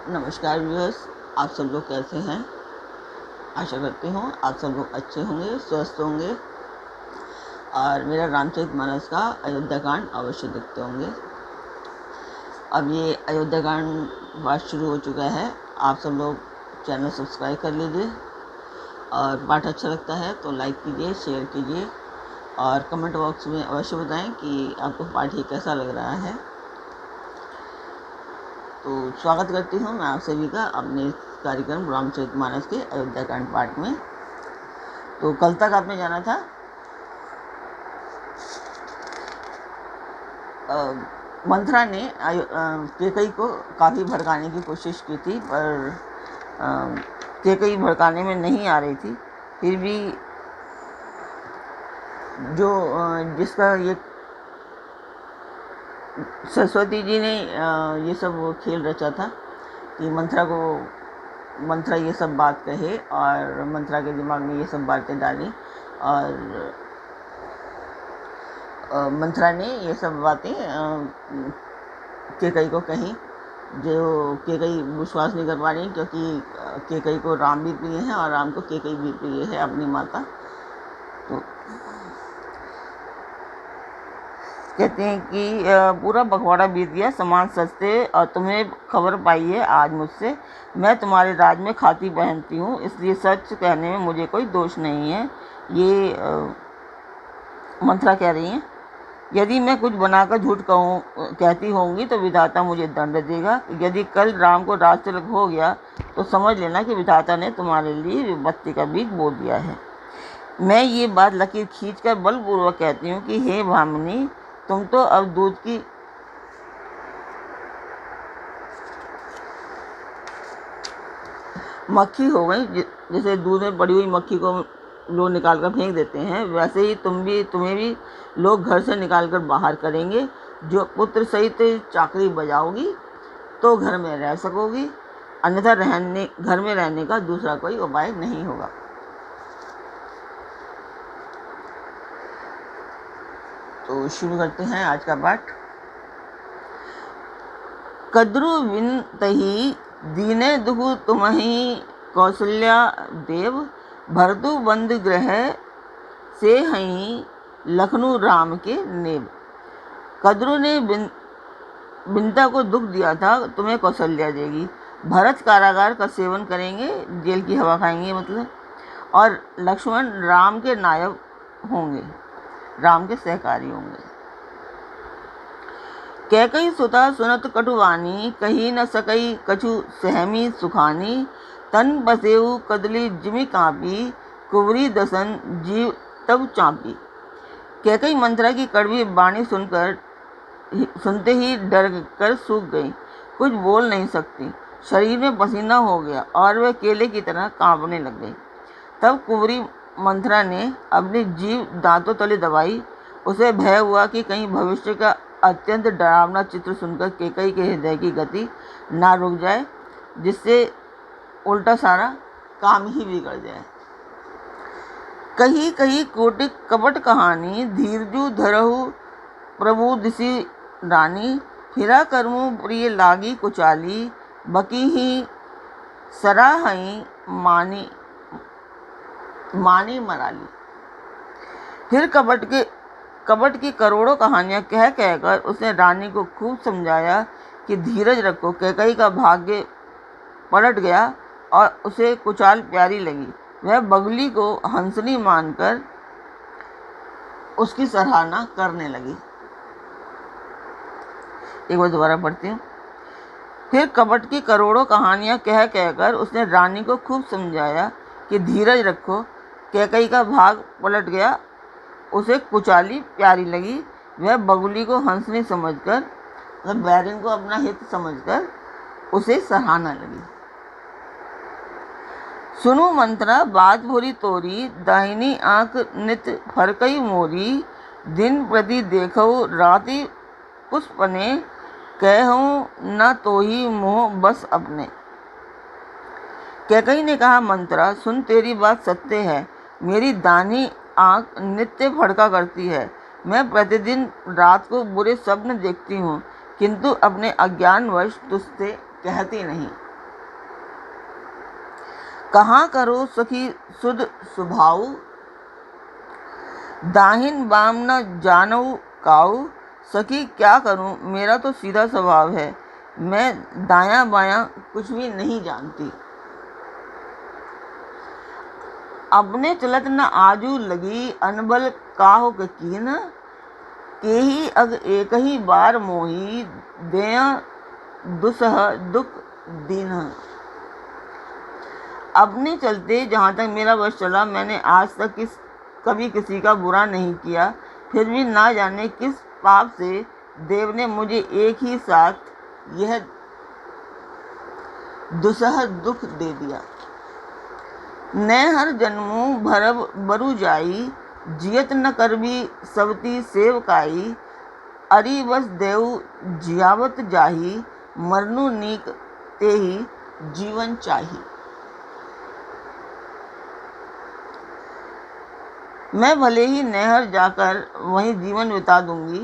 नमस्कार व्यूअर्स, आप सब लोग कैसे हैं। आशा करती हूँ आप सब लोग अच्छे होंगे, स्वस्थ होंगे और मेरा रामचरितमानस का अयोध्या कांड अवश्य देखते होंगे। अब ये अयोध्या कांड पाठ शुरू हो चुका है। आप सब लोग चैनल सब्सक्राइब कर लीजिए और पाठ अच्छा लगता है तो लाइक कीजिए, शेयर कीजिए और कमेंट बॉक्स में अवश्य बताएं कि आपको पाठ ये कैसा लग रहा है। तो स्वागत करती हूँ मैं आप सभी का अपने कार्यक्रम रामचरितमानस के अयोध्या कांड पाठ में। तो कल तक आपने जाना था मंथरा ने कैकई को काफ़ी भड़काने की कोशिश की थी, पर कैकई भड़काने में नहीं आ रही थी। फिर भी जो जिसका ये सरस्वती जी ने ये सब खेल रचा था कि मंथरा ये सब बात कहे और मंथरा के दिमाग में ये सब बातें डाली और मंथरा ने ये सब बातें कैकई को कही, जो कैकई विश्वास नहीं कर पा रही क्योंकि कैकई को राम भी प्रिय है और राम को कैकई भी प्रिय है, अपनी माता। तो कहते हैं कि पूरा बखवाड़ा बीत गया, सामान सस्ते और तुम्हें खबर पाई है आज मुझसे। मैं तुम्हारे राज में खाती पहनती हूँ, इसलिए सच कहने में मुझे कोई दोष नहीं है। ये मंथरा कह रही हैं। यदि मैं कुछ बनाकर झूठ कहती होंगी तो विधाता मुझे दंड देगा। यदि कल राम को राजतिलक हो गया तो समझ लेना कि विधाता ने तुम्हारे लिए विपत्ति का बीज बो दिया है। मैं ये बात लकीर खींचकर बलपूर्वक कहती हूँ कि हे भामिनी, तुम तो अब दूध की मक्खी हो गई। जैसे दूध में पड़ी हुई मक्खी को लोग निकाल कर फेंक देते हैं, वैसे ही तुम्हें भी लोग घर से निकाल कर बाहर करेंगे। जो पुत्र सहित चाकरी बजाओगी तो घर में रह सकोगी, अन्यथा घर में रहने का दूसरा कोई उपाय नहीं होगा। तो शुरू करते हैं आज का पाठ। कद्रु विन तही दीने दुहु तुम्हि कौशल्या देव, भरतु बंद ग्रह से हई लखनऊ राम के नेब। कद्रु ने बिंता को दुख दिया था, तुम्हें कौशल्या देगी। भरत कारागार का सेवन करेंगे, जेल की हवा खाएंगे मतलब, और लक्ष्मण राम के नायक होंगे, राम के सहकारी होंगे। कैकई सुता सुनत कटुवानी, कही न सकई कछु सहमी सुखानी। तन बसेऊ कदली जिमि कांपी, कुंवरी दसन जीव तब चांपी। कैकई मंथरा की कड़वी वाणी सुनते ही डर कर सूख गई, कुछ बोल नहीं सकती। शरीर में पसीना हो गया और वह केले की तरह कांपने लग गई। तब कुंवरी मंथरा ने अपनी जीभ दांतों तले दबाई। उसे भय हुआ कि कहीं भविष्य का अत्यंत डरावना चित्र सुनकर कैकई के हृदय की गति ना रुक जाए, जिससे उल्टा सारा काम ही बिगड़ जाए। कही कही कोटिक कपट कहानी, धीरजु धरहु प्रबुदिसी रानी। फिरा कर्मु प्रिय लागी कुचाली, बकी ही सराहई मानी मराली। फिर कपट की करोड़ों कहानियां कह कहकर उसने रानी को खूब समझाया कि धीरज रखो। कैकई का भाग्य पलट गया और उसे कुचाल प्यारी लगी। वह बगली को हंसनी मानकर उसकी सराहना करने लगी। एक बार दोबारा पढ़ती हूँ। फिर कपट की करोड़ों कहानियां कह कहकर उसने रानी को खूब समझाया कि धीरज रखो। कैकई का भाग पलट गया, उसे कुचाली प्यारी लगी। वह बगुली को हंसनी समझकर, मतलब बैरिन को अपना हित समझकर उसे सराहना लगी। सुनु मंथरा बात भोरी तोरी, दाहिनी आंख नित फरकई मोरी। दिन प्रति देखो राति पुष्पने, कहूँ न तो ही मोह बस अपने। कैकई ने कहा, मंथरा सुन, तेरी बात सत्य है। मेरी दाहिनी आंख नित्य फड़का करती है। मैं प्रतिदिन रात को बुरे स्वप्न देखती हूँ, किंतु अपने अज्ञानवश तुझसे कहती नहीं। कहाँ करो सखी सुध सुभाऊ, दाहिन बाम न जानऊ काऊ। सखी क्या करूं, मेरा तो सीधा स्वभाव है, मैं दायां बायां कुछ भी नहीं जानती। अपने चलत न आजू लगी, अनबल काहो के कीन। के ही अग एक ही बार मोही, देय दुसह दुख दीन। अपने चलते जहाँ तक मेरा बस चला, मैंने आज तक कभी किसी का बुरा नहीं किया। फिर भी ना जाने किस पाप से देव ने मुझे एक ही साथ यह दुसह दुख दे दिया। न हर जन्मों भरब बरु जाई, जियत न कर भी सबती सेवकाई। अरि बस देव जियावत जाही, मरनु नीक ते ही जीवन चाही। मैं भले ही नहर जाकर वहीं जीवन बिता दूंगी,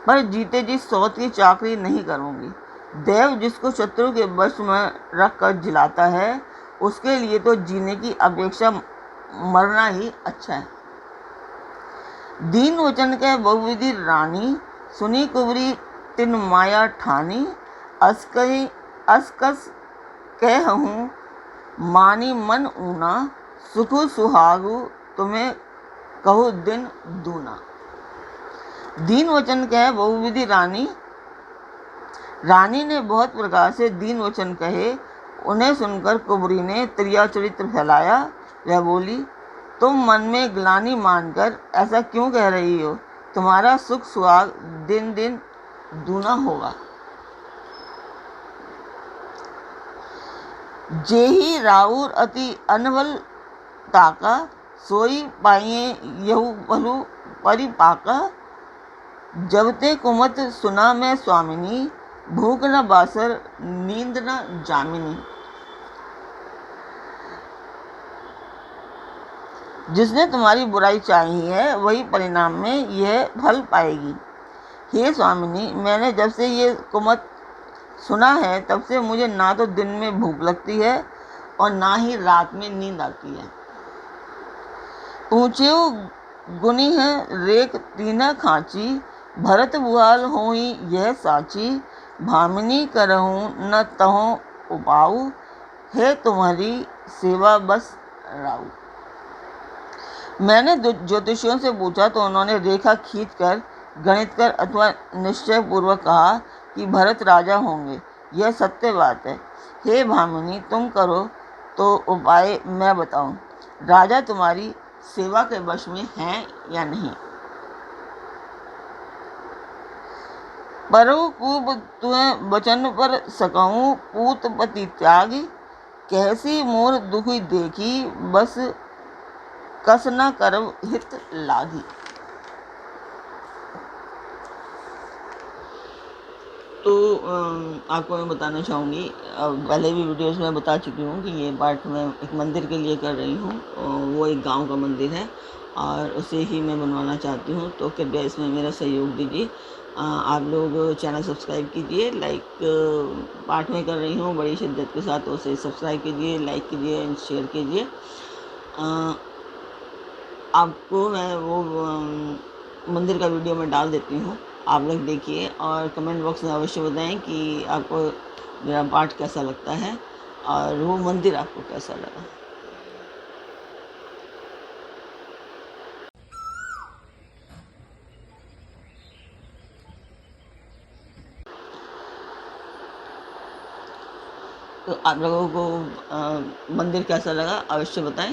पर जीते जी सौत की चाकरी नहीं करूंगी। देव जिसको शत्रु के वश में रख कर जिलाता है, उसके लिए तो जीने की अपेक्षा मरना ही अच्छा है। दीन वचन के बहुविधि रानी, सुनी कुबरी तिन माया ठानी। असकस कह हूँ मानी मन ऊना, सुखु सुहागु तुम्हें कहू दिन दूना। दीन वचन कहे बहुविधि रानी, रानी ने बहुत प्रकार से दीन वचन कहे। उन्हें सुनकर कुबरी ने त्रिया चरित्र फैलाया। वह बोली, तुम मन में ग्लानि मानकर ऐसा क्यों कह रही हो? तुम्हारा सुख सुहाग दिन दिन दूना होगा। जेही राउर अति अनबल ताका, सोई पाइए यहु भलु परिपाका। जबते कुमत सुना मैं स्वामिनी, भूख न बासर नींद न जामिनी। जिसने तुम्हारी बुराई चाही है, वही परिणाम में यह फल पाएगी। हे स्वामिनी, मैंने जब से ये कुमत सुना है, तब से मुझे ना तो दिन में भूख लगती है और ना ही रात में नींद आती है। ऊंचे गुनी है रेख तीना खांची, भरत बुहाल होई यह साची। भामिनी करहूँ न तहों उपाऊ, है तुम्हारी सेवा बस राऊ। मैंने ज्योतिषियों से पूछा तो उन्होंने रेखा खींचकर, गणित कर अथवा निश्चय पूर्वक कहा कि भरत राजा होंगे। यह सत्य बात है। हे भामिनी, तुम करो तो उपाय मैं बताऊं। राजा तुम्हारी सेवा के वश में हैं या नहीं? परु कूप तुम्हें वचन पर सकऊं, पूत पति त्यागी। कैसी मोर दुखी देखी, बस कस न करब हित लागी। तो आपको मैं बताना चाहूँगी, पहले भी वीडियोस में बता चुकी हूँ कि ये पार्ट मैं एक मंदिर के लिए कर रही हूँ। वो एक गांव का मंदिर है और उसे ही मैं बनवाना चाहती हूँ, तो कृपया इसमें मेरा सहयोग दीजिए। आप लोग चैनल सब्सक्राइब कीजिए। लाइक पार्ट में कर रही हूँ बड़ी शिद्दत के साथ, तो उसे सब्सक्राइब कीजिए, लाइक कीजिए, शेयर कीजिए। आपको मैं वो मंदिर का वीडियो मैं डाल देती हूँ, आप लोग देखिए और कमेंट बॉक्स में अवश्य बताएं कि आपको मेरा पार्ट कैसा लगता है और वो मंदिर आपको कैसा लगा। तो आप लोगों को मंदिर कैसा लगा अवश्य बताएं।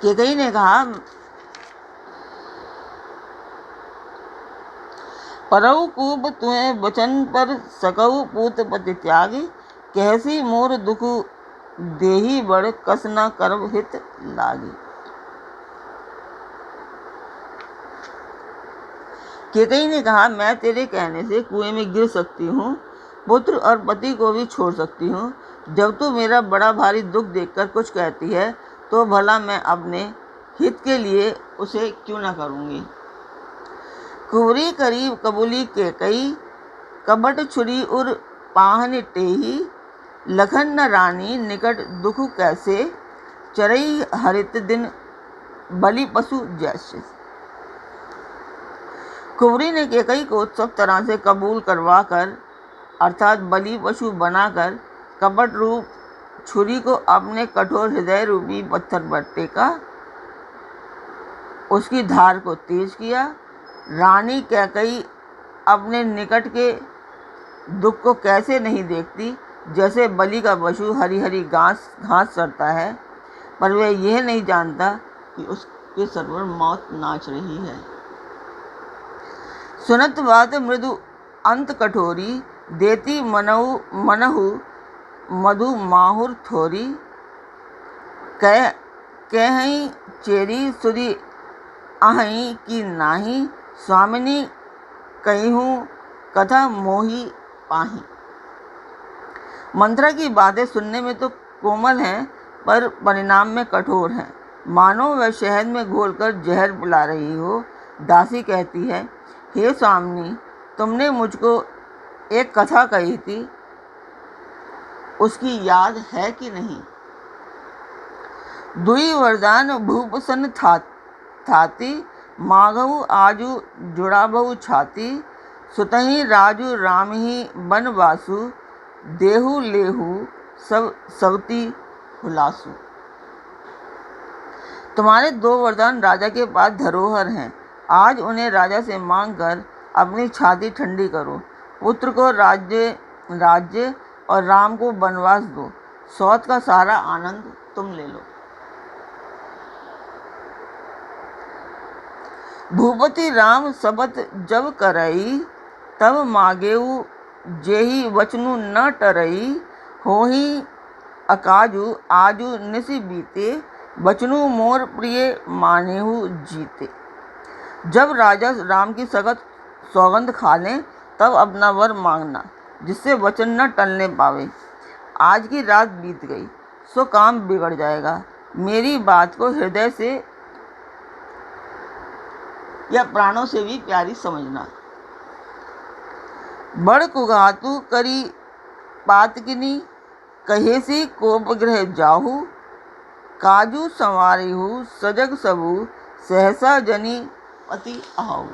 केकई ने कहा, परऊ कूप तुम्हें वचन पर सकऊ, पूत पति त्यागी। कैसी मोर दुख देही बड़, कस न करब हित लागी। केकई ने कहा, मैं तेरे कहने से कुएं में गिर सकती हूँ, पुत्र और पति को भी छोड़ सकती हूँ। जब तू मेरा बड़ा भारी दुख देखकर कुछ कहती है तो भला मैं अपने हित के लिए उसे क्यों न करूँगी। कुंवरी करीब कबूली के कई, कबट छुरी उर पाहन टेही, लखन न रानी निकट दुख कैसे, चरई हरित दिन बलि पशु जैसे। कुंवरी ने केकई को सब तरह से कबूल करवा कर अर्थात बलि पशु बनाकर कपट रूप छुरी को अपने कठोर हृदय रूपी पत्थर पर टेका, उसकी धार को तेज किया। रानी कैकई अपने निकट के दुख को कैसे नहीं देखती, जैसे बलि का पशु हरी हरी घास चरता है, पर वह यह नहीं जानता कि उसके सर पर मौत नाच रही है। सुनत बात मृदु अंत कठोरी, देती मनहु मधु माहुर थोरी, कहीं चेरी सुधी आहई की नाही, स्वामिनी कहूँ कथा मोही पाही। मंत्रा की बातें सुनने में तो कोमल हैं पर परिणाम में कठोर हैं, मानो वह शहद में घोलकर जहर पिला रही हो। दासी कहती है, हे स्वामिनी, तुमने मुझको एक कथा कही थी, उसकी याद है कि नहीं। दुई वरदान भूपसन थाती, माघऊ आजू जुड़ाबहु छाती, सुतही राजू राम ही बनवासु, देहु लेहु सब सवती हुलासु। तुम्हारे दो वरदान राजा के पास धरोहर हैं, आज उन्हें राजा से मांग कर अपनी छाती ठंडी करो। पुत्र को राज्य और राम को वनवास दो, सौत का सारा आनंद तुम ले लो। भूपति राम सबत जब करई, तब मागेऊ जेहि वचनु न टरई, होही अकाजू आजू निसि बीते, वचनु मोर प्रिय मानेहु जीते। जब राजा राम की सख्त सौगंध खा लें तब अपना वर मांगना, जिससे वचन न टलने पावे। आज की रात बीत गई सो काम बिगड़ जाएगा। मेरी बात को हृदय से या प्राणों से भी प्यारी समझना। बड़ कुगातु करी पातकिनी, कहेसी कोप ग्रह जाहू, काजू संवारिहु सजग सबू, सहसा जनी पति आहू।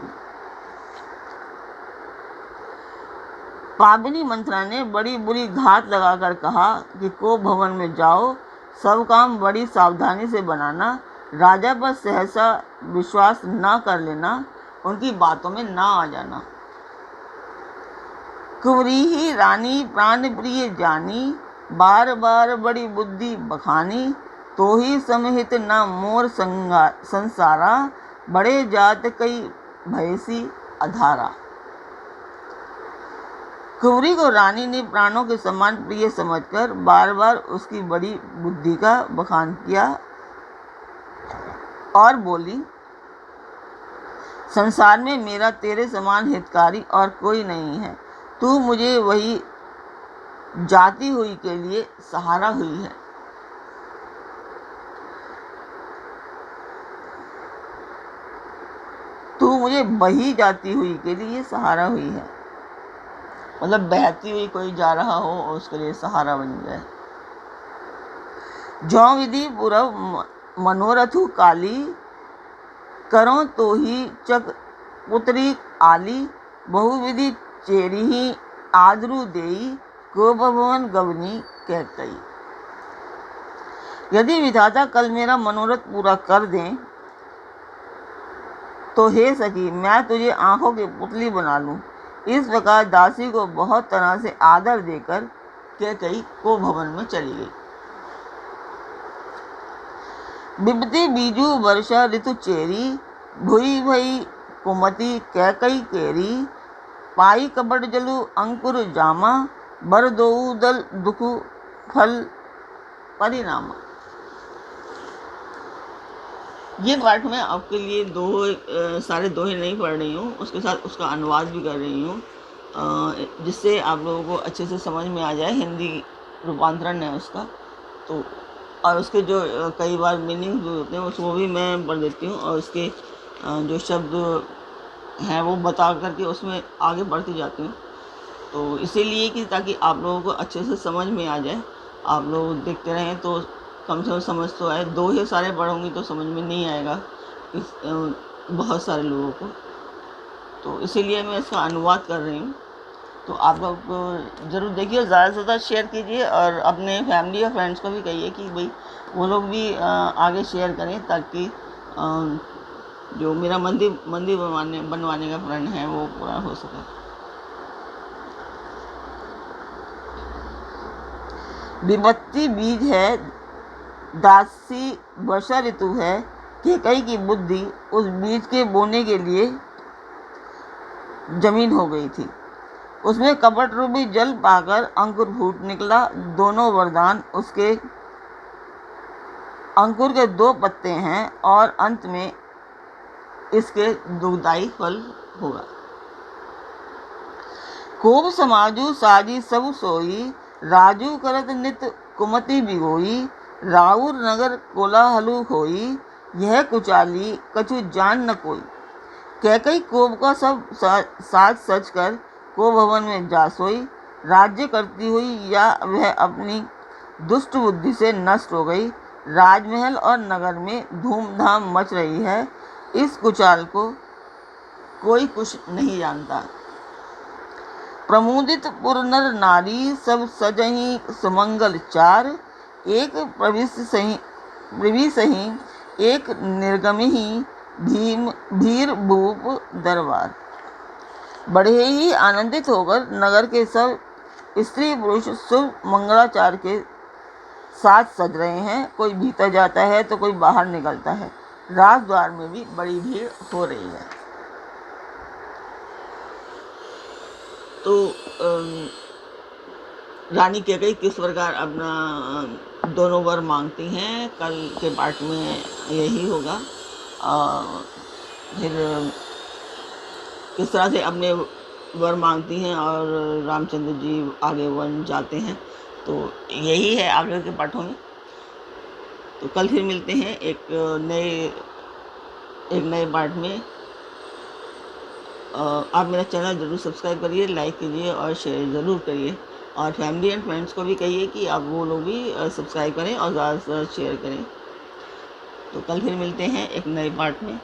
पावनी मंत्रा ने बड़ी बुरी घात लगाकर कहा कि कोप भवन में जाओ, सब काम बड़ी सावधानी से बनाना, राजा पर सहसा विश्वास न कर लेना, उनकी बातों में ना आ जाना। कुंवरी ही रानी प्राण प्रिय जानी, बार बार बड़ी बुद्धि बखानी, तो ही समहित न मोर संसारा, बड़े जात कई भयसी अधारा। कुंवरी को रानी ने प्राणों के समान प्रिय समझकर बार बार उसकी बड़ी बुद्धि का बखान किया और बोली, संसार में मेरा तेरे समान हितकारी और कोई नहीं है, तू मुझे वही जाती हुई के लिए सहारा हुई है। तू मुझे बही जाती हुई के लिए सहारा हुई है, मतलब बहती हुई कोई जा रहा हो और उसके लिए सहारा बन जाए। जौ विधि पुरव मनोरथु काली, करो तो ही चक पुत्री आली, बहुविधि चेरी ही आदरू देई, को भवन गवनी कहकई। यदि विधाता कल मेरा मनोरथ पूरा कर दें तो हे सखी, मैं तुझे आंखों की पुतली बना लूं। इस प्रकार दासी को बहुत तरह से आदर देकर कैकई को भवन में चली गई। बिबती बीजू वर्षा ऋतु चेरी, भुई भई कुमति कैकई केरी, पाई कपट जलु अंकुर जामा, बर दोऊ दल दुखु फल परिणामा। ये पाठ मैं आपके लिए सारे दोहे नहीं पढ़ रही हूँ, उसके साथ उसका अनुवाद भी कर रही हूँ। जिससे आप लोगों को अच्छे से समझ में आ जाए। हिंदी रूपांतरण है उसका, तो और उसके जो कई बार मीनिंग जो होते हैं उसको भी मैं पढ़ देती हूँ, और उसके जो शब्द हैं वो बता करके उसमें आगे बढ़ती जाती हूँ। तो इसीलिए कि ताकि आप लोगों को अच्छे से समझ में आ जाए, आप लोग देखते रहें तो कम से कम समझ तो आए। दो ही सारे पढ़ूंगी तो समझ में नहीं आएगा बहुत सारे लोगों को, तो इसीलिए मैं इसका अनुवाद कर रही हूँ। तो आप लोग ज़रूर देखिए, ज़्यादा से ज़्यादा शेयर कीजिए, और अपने फैमिली और फ्रेंड्स को भी कहिए कि भाई वो लोग भी आगे शेयर करें, ताकि जो मेरा मंदिर मंदिर बनवाने का प्रण है वो पूरा हो सके। विपत्ति बीज है, दासी वर्षा ऋतु है, केकई की बुद्धि उस बीज के बोने के लिए जमीन हो गई थी। उसमें कपट रूपी जल पाकर अंकुर फूट निकला। दोनों वरदान उसके अंकुर के 2 पत्ते हैं, और अंत में इसके दुखदायी फल होगा। खूब समाजू साजी सब सोई, राजू करत नित कुमति बिगोई। राउर नगर कोलाहलु होई, यह कुचाली कछु जान न कोई। कैकई कोप का सब साज सच कर को भवन में जा सोई। राज्य करती हुई या वह अपनी दुष्ट बुद्धि से नष्ट हो गई। राजमहल और नगर में धूमधाम मच रही है। इस कुचाल को कोई कुछ नहीं जानता। प्रमुदित पुर नर नारी सब सजही सुमंगल चार। एक प्रवि सही एक निर्गमही, भीर भूप दरबार। बड़े ही आनंदित होकर नगर के सब स्त्री पुरुष शुभ मंगलाचार के साथ सज रहे हैं। कोई भीतर जाता है तो कोई बाहर निकलता है। राज द्वार में भी बड़ी भीड़ हो रही है। तो रानी कैकेयी किस प्रकार अपना दोनों वर मांगती हैं, कल के पार्ट में यही होगा। फिर किस तरह से अपने वर मांगती हैं और रामचंद्र जी आगे वन जाते हैं, तो यही है आगे के पाठों में। तो कल फिर मिलते हैं एक नए पार्ट में। आप मेरा चैनल ज़रूर सब्सक्राइब करिए, लाइक कीजिए और शेयर ज़रूर करिए, और फैमिली एंड फ्रेंड्स को भी कहिए कि आप वो लोग भी सब्सक्राइब करें और ज़्यादा से ज़्यादा शेयर करें। तो कल फिर मिलते हैं एक नए पार्ट में।